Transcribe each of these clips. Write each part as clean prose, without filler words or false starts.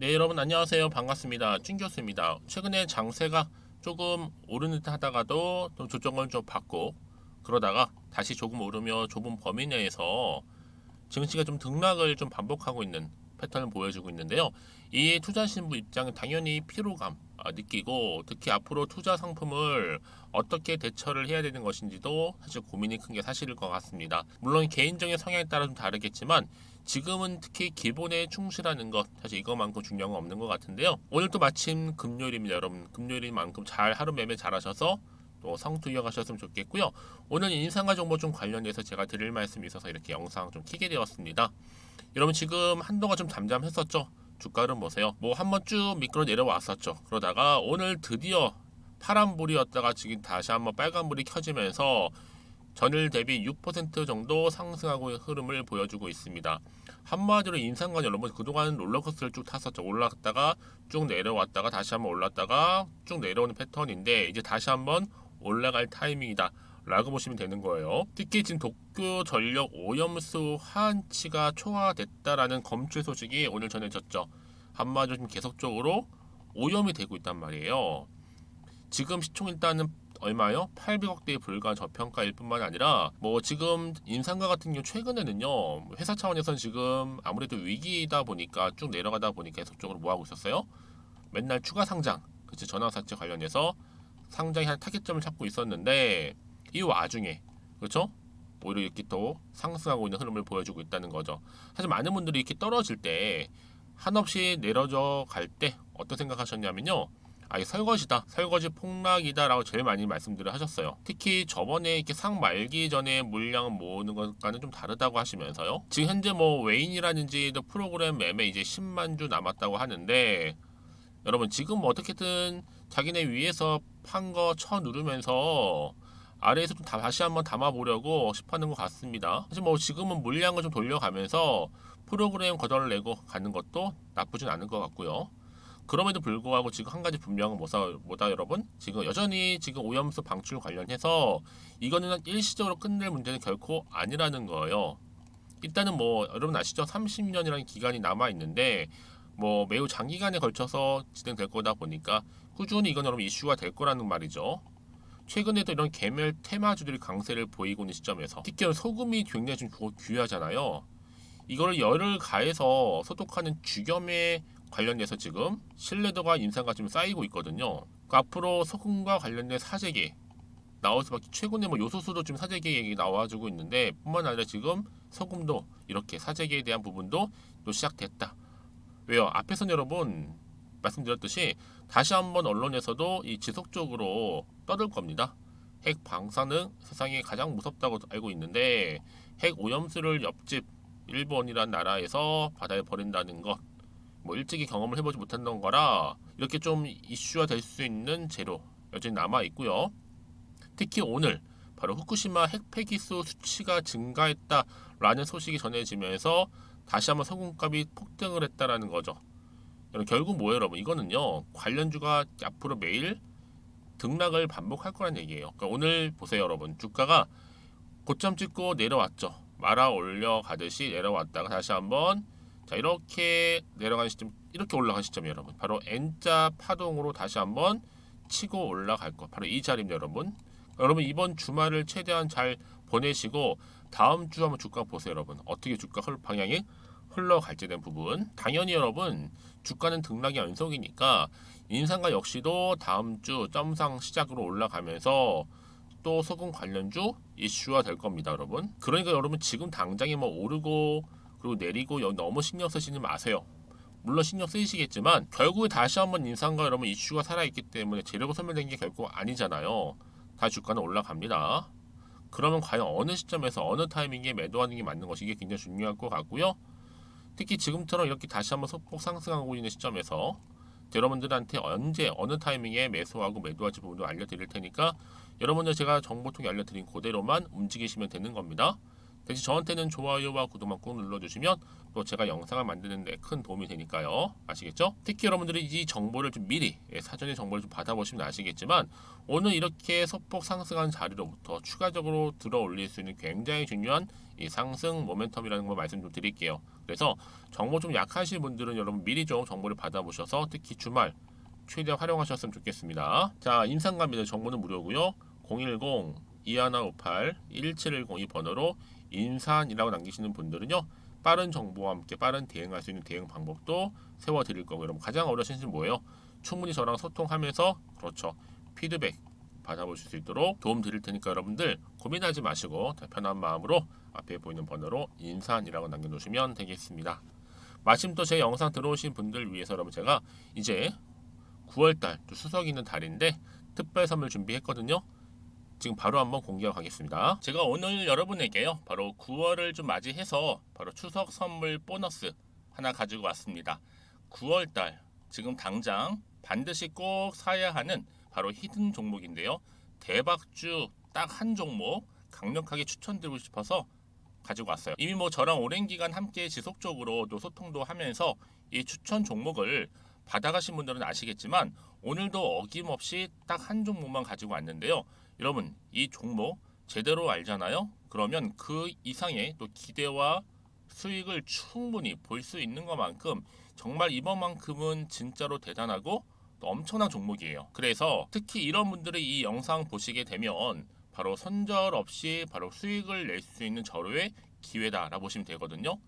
네, 여러분 안녕하세요. 반갑습니다. 찐 교수입니다. 최근에 장세가 조금 오르는 듯 하다가도 또 조정을 좀 받고 그러다가 다시 조금 오르며 좁은 범위 내에서 증시가 좀 등락을 좀 반복하고 있는 패턴을 보여주고 있는데요. 이 투자 신부 입장은 당연히 피로감 느끼고 특히 앞으로 투자 상품을 어떻게 대처를 해야 되는 것인지도 사실 고민이 큰 게 사실일 것 같습니다. 물론 개인적인 성향에 따라 좀 다르겠지만 지금은 특히 기본에 충실하는 것 사실 이것만큼 중요한 건 없는 것 같은데요. 오늘 또 마침 금요일입니다, 여러분. 금요일인 만큼 잘 하루 매매 잘하셔서 또 상투 이어가셨으면 좋겠고요. 오늘 인상과 정보 좀 관련해서 제가 드릴 말씀이 있어서 이렇게 영상 좀 키게 되었습니다. 여러분 지금 한동안 좀 잠잠했었죠? 주가 흐름 보세요. 뭐 한번 쭉 미끄러 내려왔었죠. 그러다가 오늘 드디어 파란불이었다가 지금 다시 한번 빨간불이 켜지면서 전일 대비 6% 정도 상승하고 흐름을 보여주고 있습니다. 한마디로 인상관 여러분 그동안 롤러코스터를 쭉 탔었죠. 올라갔다가 쭉 내려왔다가 다시 한번 올랐다가 쭉 내려오는 패턴인데 이제 다시 한번 올라갈 타이밍이다 라고 보시면 되는 거예요. 특히 지금 도쿄 전력 오염수 화한치가 초과됐다라는 검출 소식이 오늘 전해졌죠. 한마디로 지금 계속적으로 오염이 되고 있단 말이에요. 지금 시총 일단은 얼마요? 800억대에 불과한 저평가일 뿐만 아니라 뭐 지금 인상가 같은 경우 최근에는요 회사 차원에서는 지금 아무래도 위기이다 보니까 쭉 내려가다 보니까 계속적으로 뭐 하고 있었어요? 맨날 추가 상장, 그치 전환사채 관련해서 상장이 한 타겟점을 찾고 있었는데 이 와중에 그렇죠? 오히려 이렇게 또 상승하고 있는 흐름을 보여주고 있다는 거죠. 사실 많은 분들이 이렇게 떨어질 때 한없이 내려져 갈 때 어떤 생각하셨냐면요. 아, 이 설거지다, 설거지 폭락이다라고 제일 많이 말씀들을 하셨어요. 특히 저번에 이렇게 상 말기 전에 물량 모으는 것과는 좀 다르다고 하시면서요. 지금 현재 뭐 웨인이라든지 프로그램 매매 이제 10만 주 남았다고 하는데 여러분 지금 뭐 어떻게든 자기네 위에서 판 거 쳐 누르면서 아래에서 좀 다시 한번 담아보려고 싶어하는 것 같습니다. 사실 뭐 지금은 물량을 좀 돌려가면서 프로그램 거덜 내고 가는 것도 나쁘진 않은 것 같고요. 그럼에도 불구하고 지금 한 가지 분명한 뭐다 여러분? 지금 여전히 지금 오염수 방출 관련해서 이거는 일시적으로 끝낼 문제는 결코 아니라는 거예요. 일단은 뭐 여러분 아시죠? 30년이라는 기간이 남아 있는데 뭐 매우 장기간에 걸쳐서 진행될 거다 보니까 꾸준히 이건 여러분 이슈가 될 거라는 말이죠. 최근에도 이런 개별 테마주들이 강세를 보이고 있는 시점에서 특히 소금이 굉장히 좀 귀하잖아요. 이거를 열을 가해서 소독하는 주겸에 관련돼서 지금 신뢰도가 인상과 좀 쌓이고 있거든요. 그 앞으로 소금과 관련된 사재기 나올 수밖에 최근에 뭐 요소수도 지금 사재기 얘기 나와주고 있는데 뿐만 아니라 지금 소금도 이렇게 사재기에 대한 부분도 또 시작됐다. 왜요? 앞에서는 여러분 말씀드렸듯이 다시 한번 언론에서도 이 지속적으로 떠들 겁니다. 핵 방사능 세상에 가장 무섭다고 알고 있는데 핵 오염수를 옆집 일본이란 나라에서 바다에 버린다는 것, 뭐 일찍이 경험을 해보지 못했던 거라 이렇게 좀 이슈화 될 수 있는 재료 여전히 남아 있고요. 특히 오늘 바로 후쿠시마 핵 폐기수 수치가 증가했다라는 소식이 전해지면서 다시 한번 소금값이 폭등을 했다라는 거죠. 결국 뭐예요, 여러분? 이거는요 관련주가 앞으로 매일 등락을 반복할 거란 얘기예요. 그러니까 오늘 보세요, 여러분. 주가가 고점 찍고 내려왔죠. 말아 올려가듯이 내려왔다가 다시 한번 자 이렇게 내려가는 시점, 이렇게 올라간 시점이 여러분 바로 N자 파동으로 다시 한번 치고 올라갈 것 바로 이 자리입니다, 여러분. 여러분 이번 주말을 최대한 잘 보내시고 다음 주 한번 주가 보세요, 여러분. 어떻게 주가 방향이 흘러갈지 된 부분. 당연히 여러분 주가는 등락이 연속이니까 인상가 역시도 다음 주 점상 시작으로 올라가면서 또 소금 관련주 이슈화 될 겁니다, 여러분. 그러니까 여러분 지금 당장에 뭐 오르고 그리고 내리고 너무 신경 쓰시지 마세요. 물론 신경 쓰이시겠지만 결국에 다시 한번 인상과 여러분 이슈가 살아있기 때문에 재료가 소멸된 게 결국 아니잖아요. 다시 주가는 올라갑니다. 그러면 과연 어느 시점에서 어느 타이밍에 매도하는 게 맞는 것이 이게 굉장히 중요할 것 같고요. 특히 지금처럼 이렇게 다시 한번 소폭 상승하고 있는 시점에서 여러분들한테 언제 어느 타이밍에 매수하고 매도할지 부분도 알려드릴 테니까 여러분들 제가 정보 통해 알려드린 그대로만 움직이시면 되는 겁니다. 대신 저한테는 좋아요와 구독만 꼭 눌러주시면 또 제가 영상을 만드는 데 큰 도움이 되니까요. 아시겠죠? 특히 여러분들이 이 정보를 좀 미리 사전에 정보를 좀 받아보시면 아시겠지만 오늘 이렇게 소폭 상승한 자리로부터 추가적으로 들어 올릴 수 있는 굉장히 중요한 이 상승 모멘텀이라는 걸 말씀 좀 드릴게요. 그래서 정보 좀 약하신 분들은 여러분 미리 좀 정보를 받아보셔서 특히 주말 최대한 활용하셨으면 좋겠습니다. 자, 인상갑니다. 정보는 무료고요. 010-2158-1710 이 번호로 인산이라고 남기시는 분들은요, 빠른 정보와 함께 빠른 대응할 수 있는 대응 방법도 세워드릴 거고요. 여러분 가장 어려우신 건 뭐예요? 충분히 저랑 소통하면서 그렇죠, 피드백 받아보실 수 있도록 도움 드릴 테니까 여러분들 고민하지 마시고 편한 마음으로 앞에 보이는 번호로 인산이라고 남겨놓으시면 되겠습니다. 마침 또 제 영상 들어오신 분들 위해서 여러분 제가 이제 9월달 또 추석 있는 달인데 특별 선물 준비했거든요. 지금 바로 한번 공개하고 가겠습니다. 제가 오늘 여러분에게요, 바로 9월을 좀 맞이해서 바로 추석 선물 보너스 하나 가지고 왔습니다. 9월달 지금 당장 반드시 꼭 사야 하는 바로 히든 종목인데요. 대박주 딱 한 종목 강력하게 추천드리고 싶어서 가지고 왔어요. 이미 뭐 저랑 오랜 기간 함께 지속적으로 또 소통도 하면서 이 추천 종목을 받아가신 분들은 아시겠지만 오늘도 어김없이 딱 한 종목만 가지고 왔는데요. 여러분 이 종목 제대로 알잖아요. 그러면 그 이상의 또 기대와 수익을 충분히 볼 수 있는 것만큼 정말 이번만큼은 진짜로 대단하고 또 엄청난 종목이에요. 그래서 특히 이런 분들이 이 영상 보시게 되면 바로 손절 없이 바로 수익을 낼 수 있는 절호의 기회다라고 보시면 되거든요.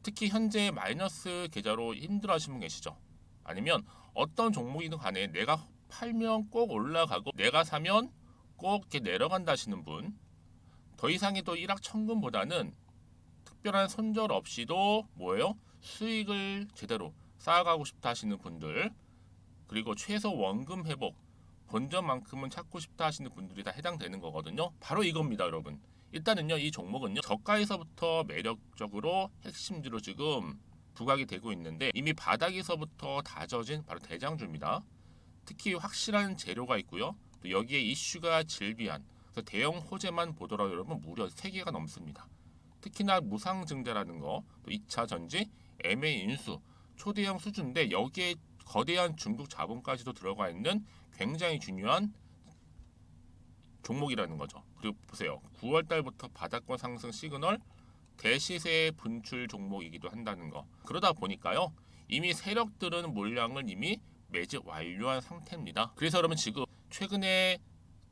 특히 현재 마이너스 계좌로 힘들어하시는 분 계시죠? 아니면 어떤 종목이든 간에 내가 팔면 꼭 올라가고 내가 사면 꼭 이렇게 내려간다 하시는 분, 더 이상의 또 일확천금보다는 특별한 손절 없이도 뭐예요? 수익을 제대로 쌓아가고 싶다 하시는 분들, 그리고 최소 원금 회복 본전만큼은 찾고 싶다 하시는 분들이 다 해당되는 거거든요. 바로 이겁니다, 여러분. 일단은요, 이 종목은요, 저가에서부터 매력적으로 핵심지로 지금 부각이 되고 있는데 이미 바닥에서부터 다져진 바로 대장주입니다. 특히 확실한 재료가 있고요. 또 여기에 이슈가 질비한, 그래서 대형 호재만 보더라도 여러분 무려 3개가 넘습니다. 특히나 무상증자라는 거, 또 2차 전지, MA 인수, 초대형 수준인데 여기에 거대한 중국 자본까지도 들어가 있는 굉장히 중요한 종목이라는 거죠. 그리고 보세요. 9월 달부터 바닥권 상승 시그널, 대시세 분출 종목이기도 한다는 거. 그러다 보니까요, 이미 세력들은 물량을 이미 매집 완료한 상태입니다. 그래서 여러분 지금 최근에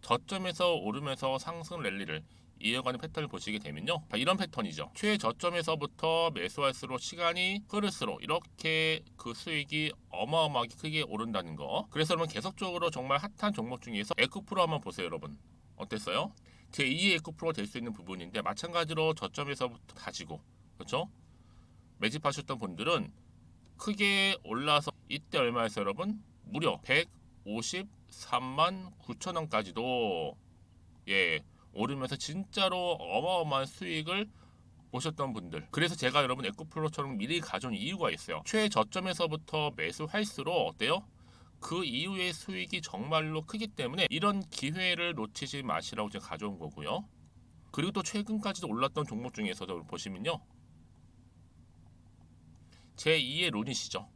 저점에서 오르면서 상승 랠리를 이어가는 패턴을 보시게 되면요, 이런 패턴이죠. 최저점에서부터 매수할수록 시간이 흐를수록 이렇게 그 수익이 어마어마하게 크게 오른다는 거. 그래서 여러분 계속적으로 정말 핫한 종목 중에서 에코프로 한번 보세요. 여러분 어땠어요? 제2의 에코프로가 될 수 있는 부분인데 마찬가지로 저점에서부터 다지고, 그렇죠? 매집하셨던 분들은 크게 올라서 이때 얼마였어요 여러분? 무려 153만 9천 원까지도 오르면서 진짜로 어마어마한 수익을 보셨던 분들, 그래서 제가 여러분 에코프로처럼 미리 가져온 이유가 있어요. 최저점에서부터 매수할수록 어때요? 그 이후의 수익이 정말로 크기 때문에 이런 기회를 놓치지 마시라고 제가 가져온 거고요. 그리고 또 최근까지도 올랐던 종목 중에서도 보시면요, 제2의 룬이시죠.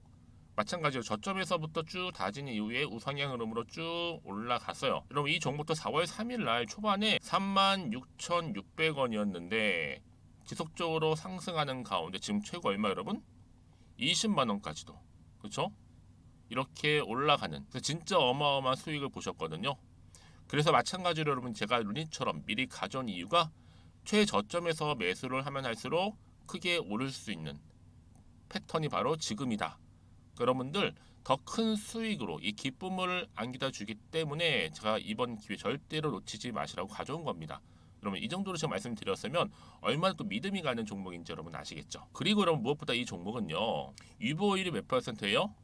마찬가지로 저점에서부터 쭉 다진 이후에 우상향 흐름으로 쭉 올라갔어요. 여러분 이 종목도 4월 3일 날 초반에 36,600원이었는데 지속적으로 상승하는 가운데 지금 최고 얼마 여러분? 20만 원까지도, 그렇죠? 이렇게 올라가는, 그래서 진짜 어마어마한 수익을 보셨거든요. 그래서 마찬가지로 여러분 제가 루닛처럼 미리 가져온 이유가 최저점에서 매수를 하면 할수록 크게 오를 수 있는 패턴이 바로 지금이다. 여러분들 더 큰 수익으로 이 기쁨을 안겨다 주기 때문에 제가 이번 기회 절대로 놓치지 마시라고 가져온 겁니다. 여러분 이 정도로 제가 말씀드렸으면 얼마나 또 믿음이 가는 종목인지 여러분 아시겠죠? 그리고 여러분 무엇보다 이 종목은요, 유보율이 몇 %예요?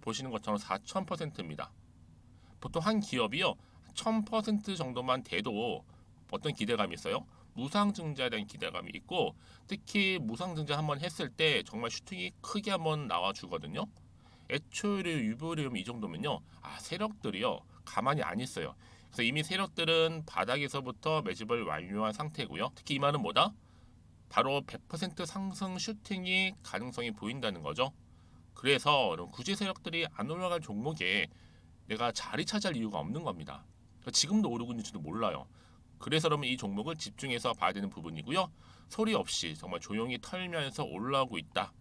보시는 것처럼 4000%입니다. 보통 한 기업이요 1000% 정도만 돼도 어떤 기대감이 있어요? 무상증자에 대한 기대감이 있고, 특히 무상증자 한번 했을 때 정말 슈팅이 크게 한번 나와 주거든요. 애초에 유보율이 이 정도면요, 세력들이요 가만히 안 있어요. 그래서 이미 세력들은 바닥에서부터 매집을 완료한 상태고요. 특히 이 말은 뭐다? 바로 100% 상승 슈팅이 가능성이 보인다는 거죠. 그래서 구제 세력들이 안 올라갈 종목에 내가 자리 차지할 이유가 없는 겁니다. 그러니까 지금도 오르고 있는지도 몰라요. 그래서 그러면 이 종목을 집중해서 봐야 되는 부분이고요. 소리 없이 정말 조용히 털면서 올라오고 있다.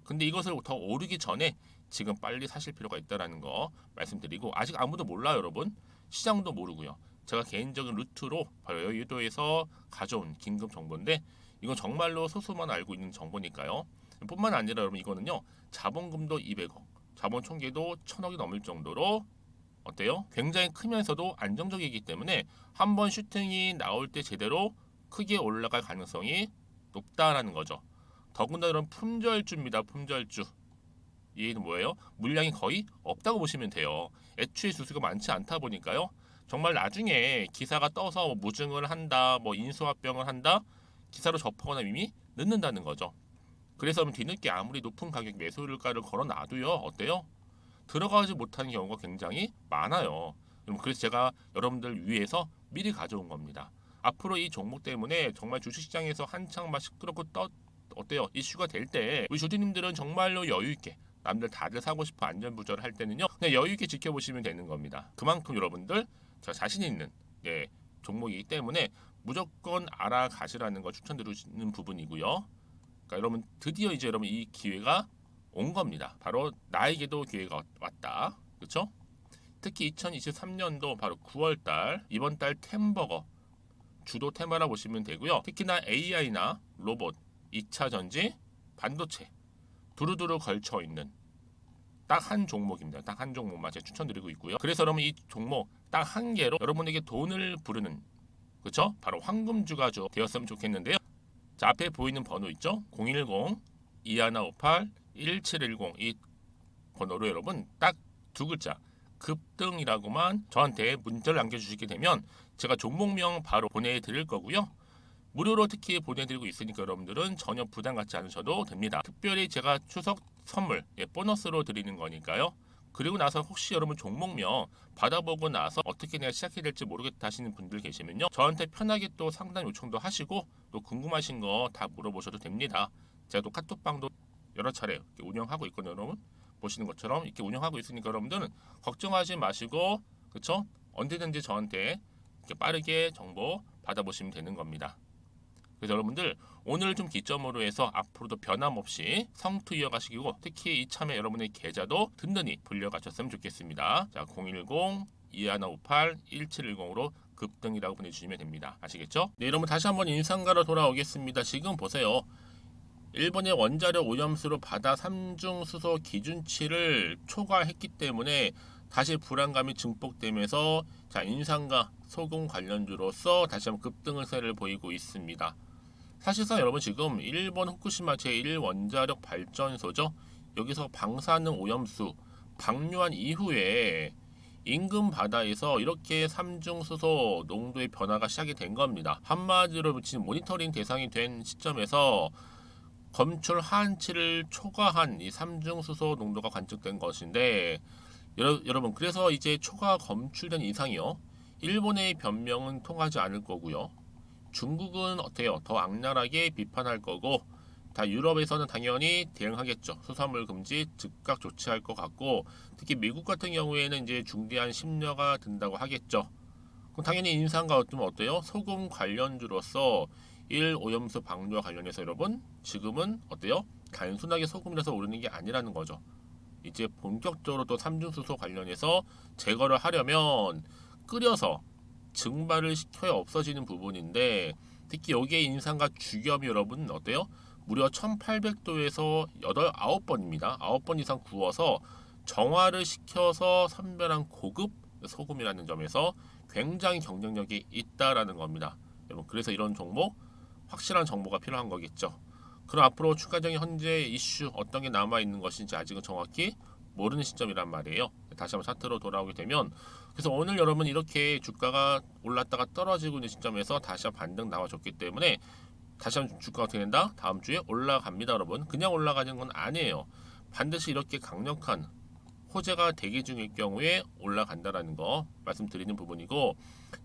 근데 이것을 더 오르기 전에 지금 빨리 사실 필요가 있다는 거 말씀드리고, 아직 아무도 몰라요, 여러분. 시장도 모르고요. 제가 개인적인 루트로 바로 여의도에서 가져온 긴급 정보인데, 이건 정말로 소수만 알고 있는 정보니까요. 뿐만 아니라 여러분, 이거는요, 자본금도 200억, 자본 총계도 1000억이 넘을 정도로 어때요? 굉장히 크면서도 안정적이기 때문에 한번 슈팅이 나올 때 제대로 크게 올라갈 가능성이 높다라는 거죠. 더군다나 이런 품절주입니다. 품절주. 얘는 뭐예요? 물량이 거의 없다고 보시면 돼요. 애초에 수수가 많지 않다 보니까요. 정말 나중에 기사가 떠서 뭐 무증을 한다, 뭐 인수합병을 한다, 기사로 접하거나 이미 늦는다는 거죠. 그래서 뒤늦게 아무리 높은 가격 매수가를 걸어놔도요, 어때요? 들어가지 못하는 경우가 굉장히 많아요. 그래서 제가 여러분들 위해서 미리 가져온 겁니다. 앞으로 이 종목 때문에 정말 주식시장에서 한창 막 시끄럽고 어때요? 이슈가 될 때 우리 주주님들은 정말로 여유 있게, 남들 다들 사고 싶어 안전부절을 할 때는요, 그냥 여유 있게 지켜보시면 되는 겁니다. 그만큼 여러분들 저 자신 있는 종목이기 때문에 무조건 알아가시라는 거 추천드리는 부분이고요. 그러니까 여러분 드디어 이제 여러분 이 기회가 온 겁니다. 바로 나에게도 기회가 왔다. 그렇죠? 특히 2023년도 바로 9월달, 이번 달 템버거 주도 테마라 보시면 되고요. 특히나 AI나 로봇, 2차 전지, 반도체 두루두루 걸쳐 있는 딱 한 종목입니다. 딱 한 종목만 제가 추천드리고 있고요. 그래서 여러분 이 종목 딱 한 개로 여러분에게 돈을 부르는, 그렇죠? 바로 황금주가 되었으면 좋겠는데요. 자, 앞에 보이는 번호 있죠? 010-2158-1710 이 번호로 여러분 딱 두 글자 급등이라고만 저한테 문자를 남겨주시게 되면 제가 종목명 바로 보내드릴 거고요. 무료로 특히 보내드리고 있으니까 여러분들은 전혀 부담 갖지 않으셔도 됩니다. 특별히 제가 추석 선물 보너스로 드리는 거니까요. 그리고 나서 혹시 여러분 종목명 받아보고 나서 어떻게 내가 시작해야 될지 모르겠다 하시는 분들 계시면요, 저한테 편하게 또 상담 요청도 하시고 또 궁금하신 거 다 물어보셔도 됩니다. 제가 또 카톡방도 여러 차례 운영하고 있거든요. 여러분 보시는 것처럼 이렇게 운영하고 있으니까 여러분들은 걱정하지 마시고, 그쵸? 언제든지 저한테 이렇게 빠르게 정보 받아보시면 되는 겁니다. 그래서 여러분들 오늘 좀 기점으로 해서 앞으로도 변함없이 성투 이어가시고, 특히 이참에 여러분의 계좌도 든든히 불려가셨으면 좋겠습니다. 자, 010-2158-1710으로 급등이라고 보내주시면 됩니다. 아시겠죠? 네, 여러분 다시 한번 인상가로 돌아오겠습니다. 지금 보세요. 일본의 원자력 오염수로 바다 삼중수소 기준치를 초과했기 때문에 다시 불안감이 증폭되면서 자, 인상가 소금 관련주로서 다시 한번 급등세를 보이고 있습니다. 사실상 여러분 지금 일본 후쿠시마 제1원자력 발전소죠. 여기서 방사능 오염수 방류한 이후에 인근 바다에서 이렇게 삼중수소 농도의 변화가 시작이 된 겁니다. 한마디로 지금 모니터링 대상이 된 시점에서 검출 하한치를 초과한 이 삼중수소 농도가 관측된 것인데, 여러분 그래서 이제 초과 검출된 이상이요, 일본의 변명은 통하지 않을 거고요. 중국은 어때요? 더 악랄하게 비판할 거고, 다 유럽에서는 당연히 대응하겠죠. 수산물 금지 즉각 조치할 것 같고, 특히 미국 같은 경우에는 이제 중대한 심려가 든다고 하겠죠. 그럼 당연히 인상가 좀 어때요? 소금 관련주로서 1오염수 방류와 관련해서 여러분 지금은 어때요? 단순하게 소금이라서 오르는 게 아니라는 거죠. 이제 본격적으로 또 삼중수소 관련해서 제거를 하려면 끓여서 증발을 시켜야 없어지는 부분인데, 특히 여기에 인상과 주겸이 여러분 어때요? 무려 1800도에서 9번입니다. 9번 이상 구워서 정화를 시켜서 선별한 고급 소금이라는 점에서 굉장히 경쟁력이 있다라는 겁니다. 여러분 그래서 이런 종목 확실한 정보가 필요한 거겠죠. 그럼 앞으로 추가적인 현재 이슈 어떤 게 남아있는 것인지 아직은 정확히 모르는 시점이란 말이에요. 다시 한번 차트로 돌아오게 되면, 그래서 오늘 여러분 이렇게 주가가 올랐다가 떨어지고 있는 시점에서 다시 한번 반등 나와줬기 때문에 다시 한번 주가가 어떻게 된다? 다음 주에 올라갑니다. 여러분 그냥 올라가는 건 아니에요. 반드시 이렇게 강력한 호재가 대기 중일 경우에 올라간다라는 거 말씀드리는 부분이고,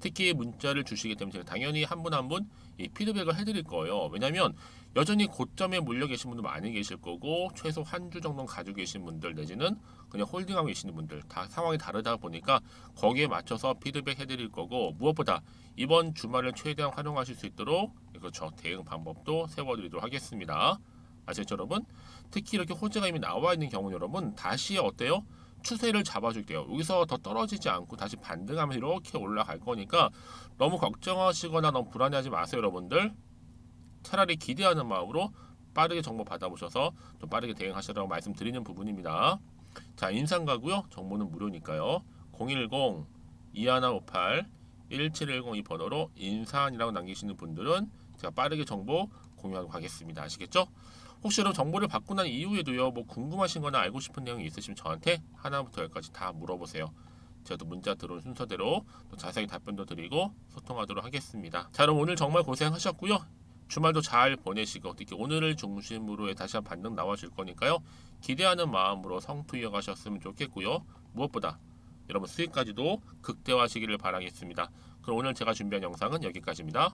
특히 문자를 주시기 때문에 제가 당연히 한 분 한 분 이 피드백을 해드릴 거예요. 왜냐하면 여전히 고점에 몰려 계신 분들 많이 계실 거고, 최소 한 주 정도는 가지고 계신 분들 내지는 그냥 홀딩하고 계시는 분들 다 상황이 다르다 보니까 거기에 맞춰서 피드백 해드릴 거고, 무엇보다 이번 주말을 최대한 활용하실 수 있도록 그렇죠, 대응 방법도 세워드리도록 하겠습니다. 아시겠죠 여러분? 특히 이렇게 호재가 이미 나와 있는 경우 여러분 다시 어때요? 추세를 잡아줄게요. 여기서 더 떨어지지 않고 다시 반등하면서 이렇게 올라갈 거니까 너무 걱정하시거나 너무 불안해하지 마세요 여러분들. 차라리 기대하는 마음으로 빠르게 정보 받아보셔서 좀 빠르게 대응하시라고 말씀드리는 부분입니다. 자, 인상가고요. 정보는 무료니까요. 010-2158-1710 이 번호로 인산이라고 남기시는 분들은 제가 빠르게 정보 공유하도록 하겠습니다. 아시겠죠? 혹시 여러분 정보를 받고 난 이후에도요, 뭐 궁금하신 거나 알고 싶은 내용이 있으시면 저한테 하나부터 열까지 다 물어보세요. 제가 또 문자 들어온 순서대로 또 자세히 답변도 드리고 소통하도록 하겠습니다. 자, 그럼 오늘 정말 고생하셨고요. 주말도 잘 보내시고 특히 오늘을 중심으로 다시 한번 반등 나와줄 거니까요. 기대하는 마음으로 성투 이어가셨으면 좋겠고요. 무엇보다 여러분 수익까지도 극대화하시기를 바라겠습니다. 그럼 오늘 제가 준비한 영상은 여기까지입니다.